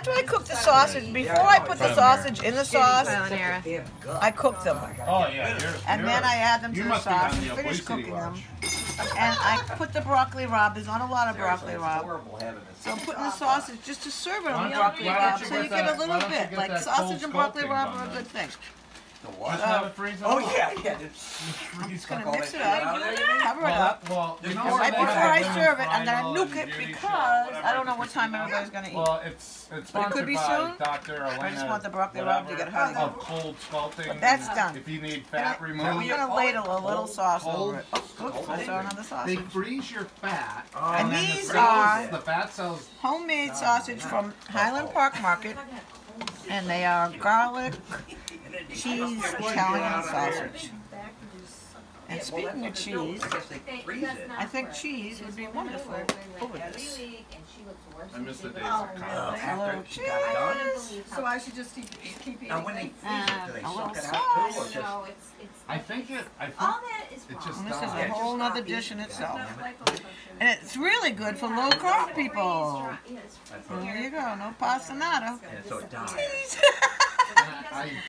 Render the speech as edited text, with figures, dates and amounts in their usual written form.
after I cook the sausage, before I put the sausage in the sauce, I cook them. Oh yeah, and then I add them to the sauce and finish cooking them. And I put the broccoli rabe. There's not a lot of broccoli rabe. So I'm putting the sausage just to serve it on the broccoli rabe, so you get a little bit. Like sausage and broccoli rabe are a good thing. Oh yeah. I'm just gonna mix it up, cover it up. Well, right before I serve it, I'm gonna nuke it because I don't know what time everybody's gonna eat. Well, it's But it could be soon. I just want the broccoli rabe to get hot. Of cold sculpting. But that's done. If you need fat removed. I'm gonna ladle a little sauce over it. Oops, I saw another They sausage. freeze your fat. And these are the fat cells. homemade sausage from Highland Park Market, and they are garlic cheese Italian sausage. And speaking of cheese, I think cheese would be wonderful over this. I miss the days of Carlas. A little cheese. So I should just keep eating. And a little sauce. I think it just And this is a whole other dish in itself. And it's really good for low carb people. There you go, no pasta nada. Cheese.